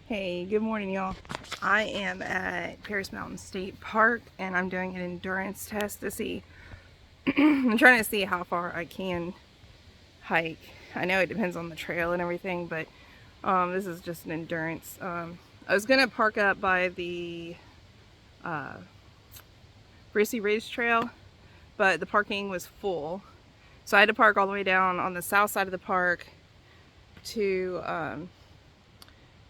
Hey, good morning, y'all. I am at Paris Mountain State Park and I'm doing an endurance test to see. I'm trying to see how far I can hike. I know it depends on the trail and everything, but this is just an endurance. I was gonna park up by the Brissy Ridge Trail, but the parking was full. So I had to park all the way down on the south side of the park to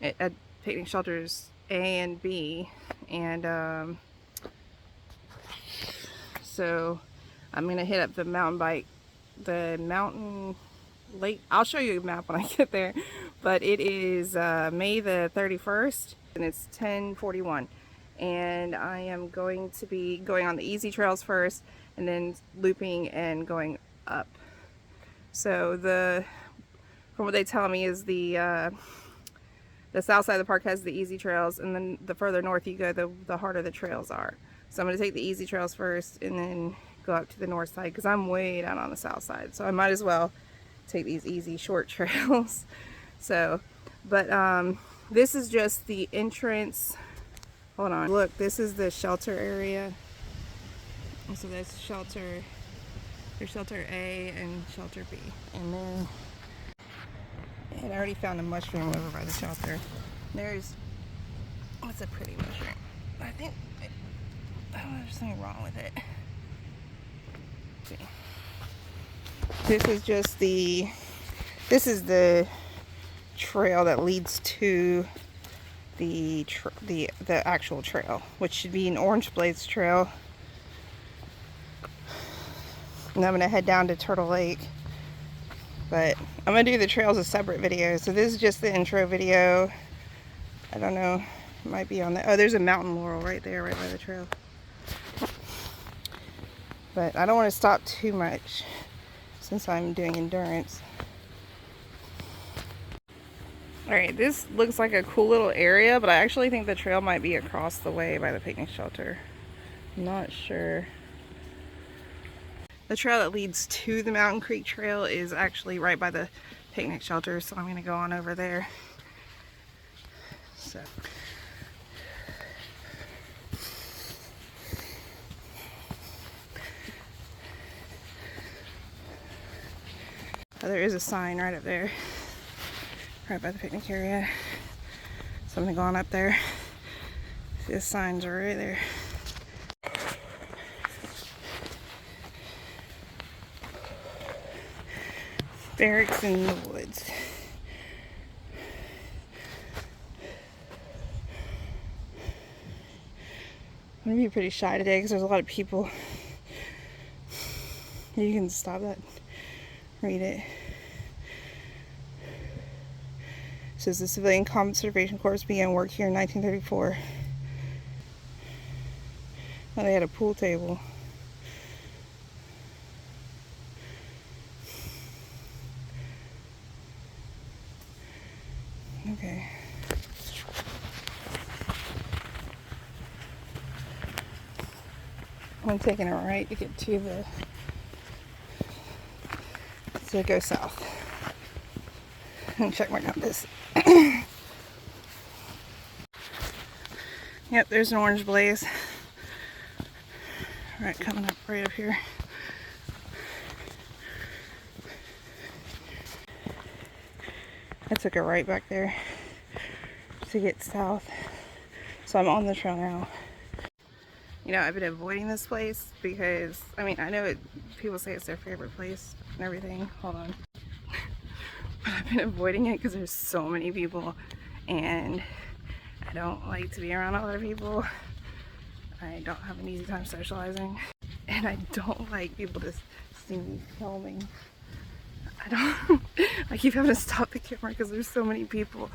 at picnic shelters A and B, and so I'm gonna hit up the mountain lake. I'll show you a map when I get there, but it is May the 31st and it's 10:41, and I am going to be going on the easy trails first and then looping and going up. So from what they tell me is the south side of the park has the easy trails, and then the further north you go, the harder the trails are. So I'm going to take the easy trails first and then go up to the north side because I'm way down on the south side. So I might as well take these easy short trails. So, but this is just the entrance. Hold on. Look, this is the shelter area. So there's shelter A and shelter B. And then I already found a mushroom over by the shelter. What's a pretty mushroom? I think there's something wrong with it. See. This is the trail that leads to the actual trail, which should be an Orange Blades trail. And I'm gonna head down to Turtle Lake. But I'm gonna do the trails a separate video. So this is just the intro video. I don't know, it might be on the, oh, there's a mountain laurel right there, right by the trail. But I don't want to stop too much since I'm doing endurance. Alright, this looks like a cool little area, but I actually think the trail might be across the way by the picnic shelter. I'm not sure. The trail that leads to the Mountain Creek Trail is actually right by the picnic shelter, so I'm going to go on over there. So. Oh, there is a sign right up there, right by the picnic area. So I'm going to go on up there. See, the signs are right there. Barracks in the woods. I'm gonna be pretty shy today because there's a lot of people. You can stop that. Read it. It says the Civilian Conservation Corps began work here in 1934. Well, they had a pool table. Okay. I'm taking a right to get to go south. And check my compass. Yep, there's an Orange Blaze. Alright, coming up right up here. I took a right back there to get south. So I'm on the trail now. You know, I've been avoiding this place because, I mean, I know people say it's their favorite place and everything. Hold on. But I've been avoiding it because there's so many people and I don't like to be around a lot of people. I don't have an easy time socializing. And I don't like people to see me filming. I keep having to stop the camera because there's so many people.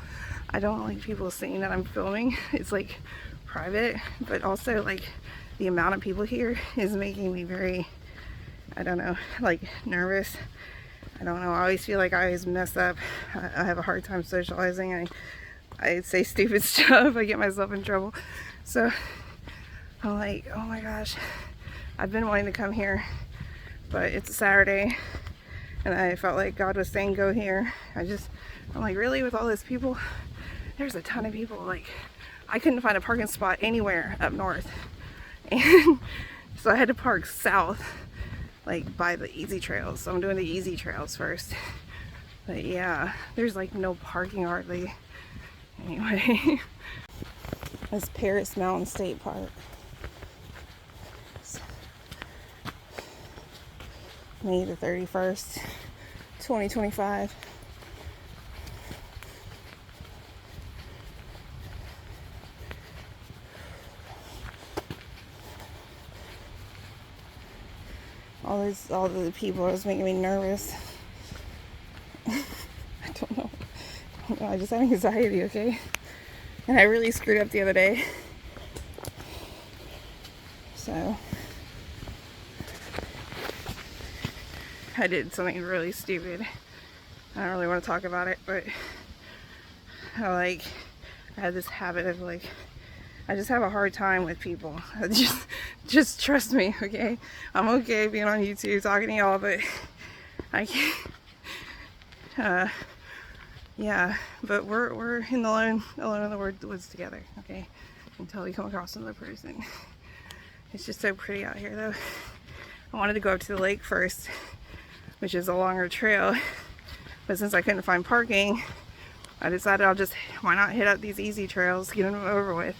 I don't like people seeing that I'm filming. It's like private, but also like the amount of people here is making me very, I don't know, like nervous. I don't know, I always feel like I always mess up. I have a hard time socializing. I say stupid stuff. I get myself in trouble. So I'm like, oh my gosh, I've been wanting to come here, but it's a Saturday and I felt like God was saying go here. I'm like, really, with all those people? there's a ton of people. Like, I couldn't find a parking spot anywhere up north, and so I had to park south, like by the easy trails. So I'm doing the easy trails first. But yeah, there's like no parking hardly. Anyway, this Paris Mountain State Park. May the 31st, 2025. All the people was making me nervous. I don't know. I just have anxiety, okay? And I really screwed up the other day. So I did something really stupid. I don't really want to talk about it, but I had this habit of like, I just have a hard time with people. Just trust me, okay? I'm okay being on YouTube talking to y'all, but I can't. Yeah, but we're in the alone in the woods together, okay? Until we come across another person. It's just so pretty out here, though. I wanted to go up to the lake first, which is a longer trail, but since I couldn't find parking, I decided why not hit up these easy trails, get them over with,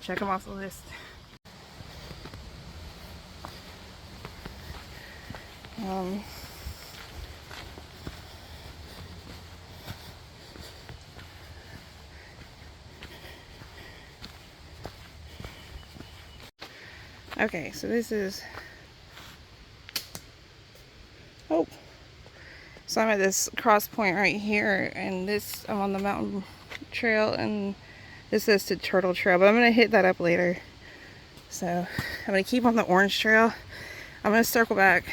check them off the list. Okay, so this is, so I'm at this cross point right here, and I'm on the mountain trail, and this is to Turtle Trail, but I'm going to hit that up later. So I'm going to keep on the orange trail. I'm going to circle back.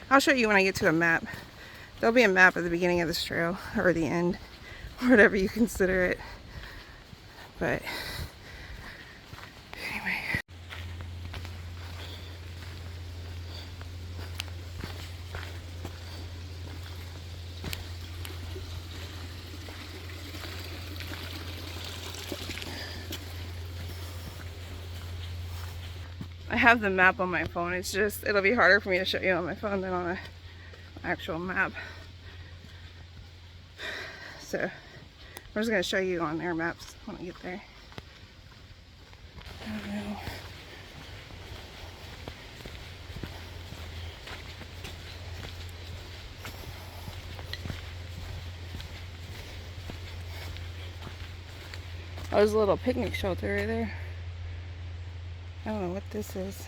I'll show you when I get to a map. There'll be a map at the beginning of this trail, or the end, whatever you consider it. But anyway. I have the map on my phone. It's just, it'll be harder for me to show you on my phone than on an actual map. So I'm just going to show you on their maps when I get there. Oh, there's a little picnic shelter right there. I don't know what this is.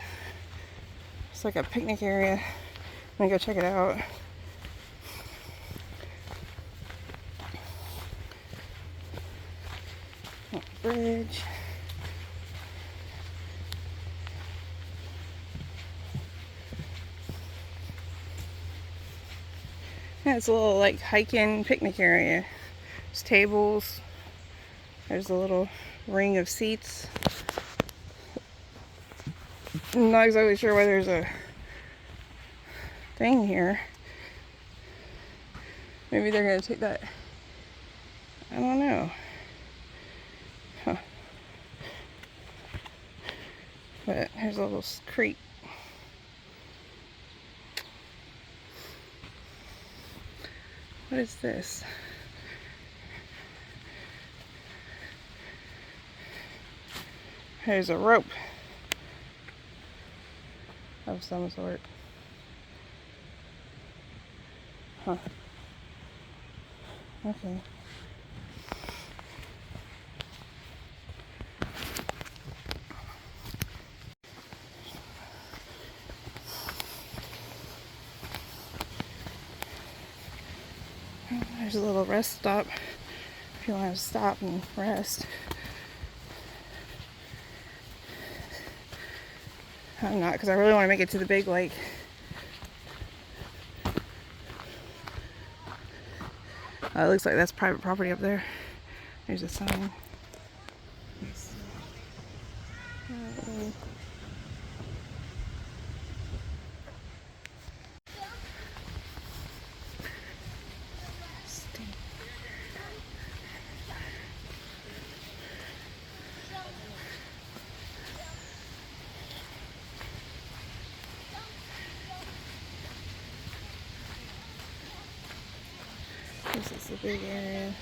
It's like a picnic area. I'm gonna go check it out. Bridge. Yeah, it's a little like hiking picnic area. There's tables. There's a little ring of seats. I'm not exactly sure why there's a thing here. Maybe they're gonna take that. I don't know. Huh. But here's a little creek. What is this? There's a rope of some sort. Huh. Okay. There's a little rest stop if you want to stop and rest. I'm not, because I really want to make it to the big lake. It looks like that's private property up there. There's a sign. This is a big area.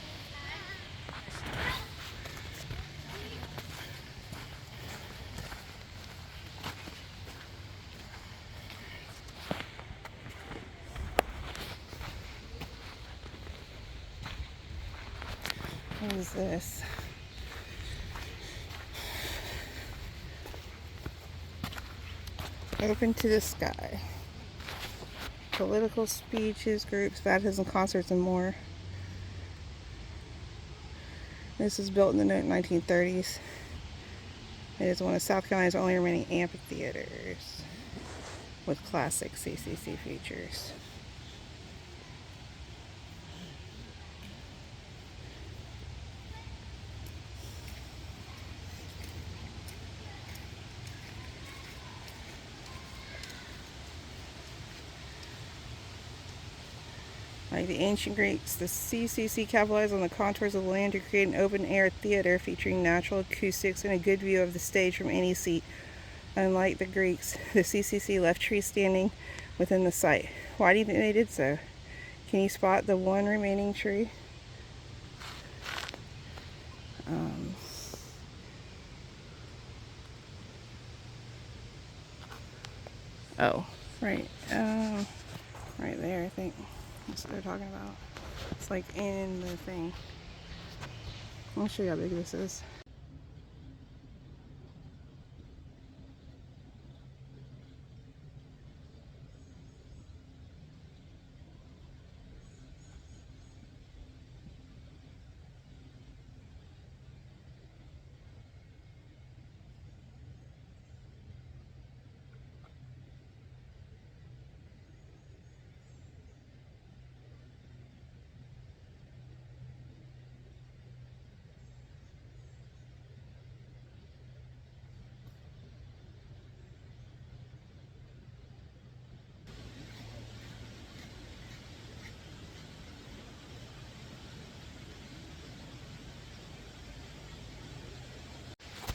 What is this? Open to the sky. Political speeches, groups, baptism, concerts, and more. This was built in the 1930s. It is one of South Carolina's only remaining amphitheaters with classic CCC features. Like the ancient Greeks, the CCC capitalized on the contours of the land to create an open-air theater featuring natural acoustics and a good view of the stage from any seat. Unlike the Greeks, the CCC left trees standing within the site. Why do you think they did so? Can you spot the one remaining tree? Oh, right. Right there, I think. That's what they're talking about. It's like in the thing. I'll show you how big this is.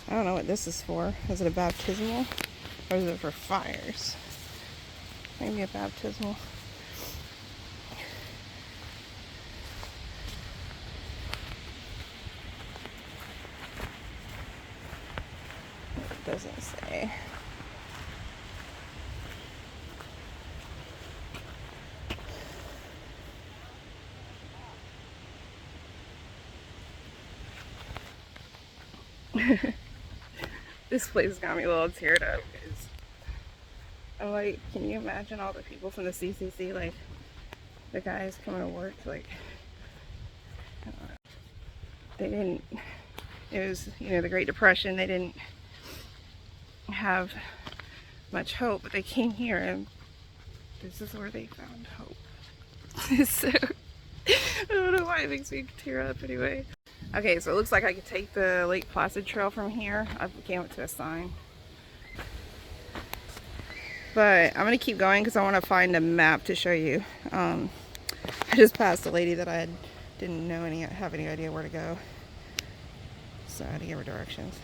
I don't know what this is for. Is it a baptismal? Or is it for fires? Maybe a baptismal. It doesn't say. This place got me a little teared up because I'm like, can you imagine all the people from the CCC, like the guys coming to work, like they didn't, it was, you know, the Great Depression, they didn't have much hope, but they came here and this is where they found hope. So, I don't know why it makes me tear up anyway. Okay, so it looks like I could take the Lake Placid Trail from here. I came up to a sign. But I'm going to keep going because I want to find a map to show you. I just passed a lady that I didn't know have any idea where to go. So I had to give her directions.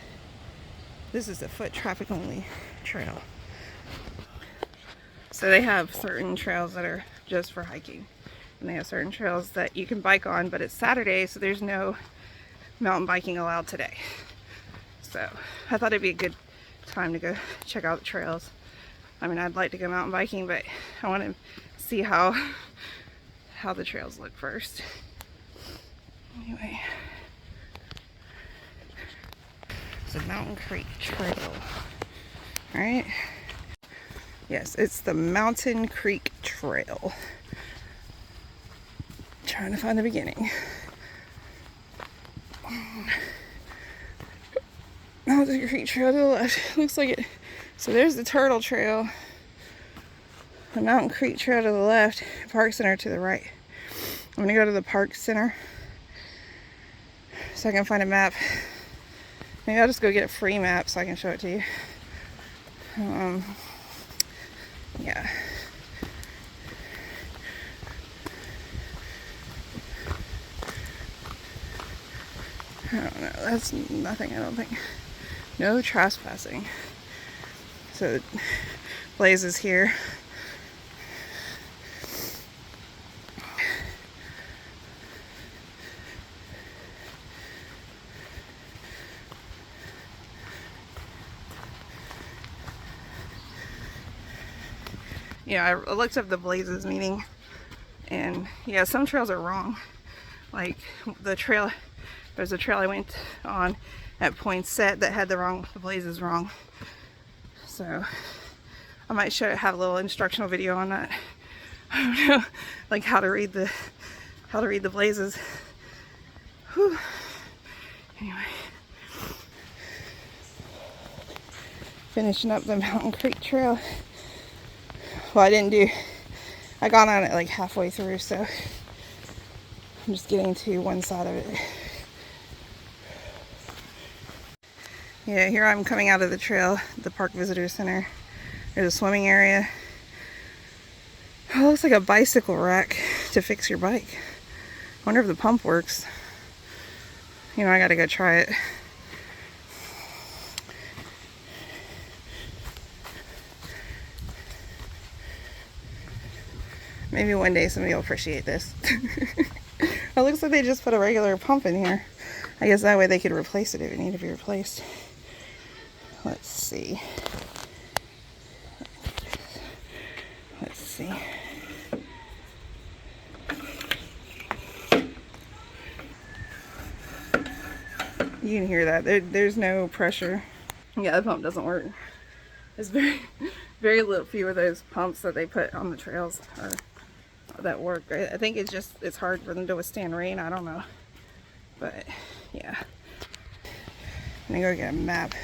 This is a foot traffic only trail. So they have certain trails that are just for hiking. And they have certain trails that you can bike on, but it's Saturday, so there's no mountain biking allowed today. So I thought it'd be a good time to go check out the trails. I mean, I'd like to go mountain biking, but I want to see how the trails look first. Anyway, it's a Mountain Creek Trail. All right. Yes, it's the Mountain Creek Trail. Trying to find the beginning. Mountain Creek Trail to the left. Looks like it. So there's the Turtle Trail. The Mountain Creek Trail to the left. Park Center to the right. I'm gonna go to the Park Center so I can find a map. Maybe I'll just go get a free map so I can show it to you. Yeah. I don't know. That's nothing, I don't think. No trespassing. So Blaze is here. Yeah, I looked up the Blazes meaning, and yeah, some trails are wrong. Like there's a trail I went on at Poinsett that had the Blazes wrong. So I might have a little instructional video on that. I don't know, like how to read the Blazes. Whew. Anyway, finishing up the Mountain Creek Trail. Well, I got on it like halfway through, so I'm just getting to one side of it. Yeah, here I'm coming out of the trail, the Park Visitor Center. There's a swimming area. Oh, it looks like a bicycle rack to fix your bike. Wonder if the pump works. You know, I gotta go try it. Maybe one day somebody will appreciate this. It looks like they just put a regular pump in here. I guess that way they could replace it if it needed to be replaced. Let's see. Let's see. You can hear that. There's no pressure. Yeah, the pump doesn't work. There's very little few of those pumps that they put on the trails that work. I think it's hard for them to withstand rain. I don't know. But yeah. I'm gonna go get a map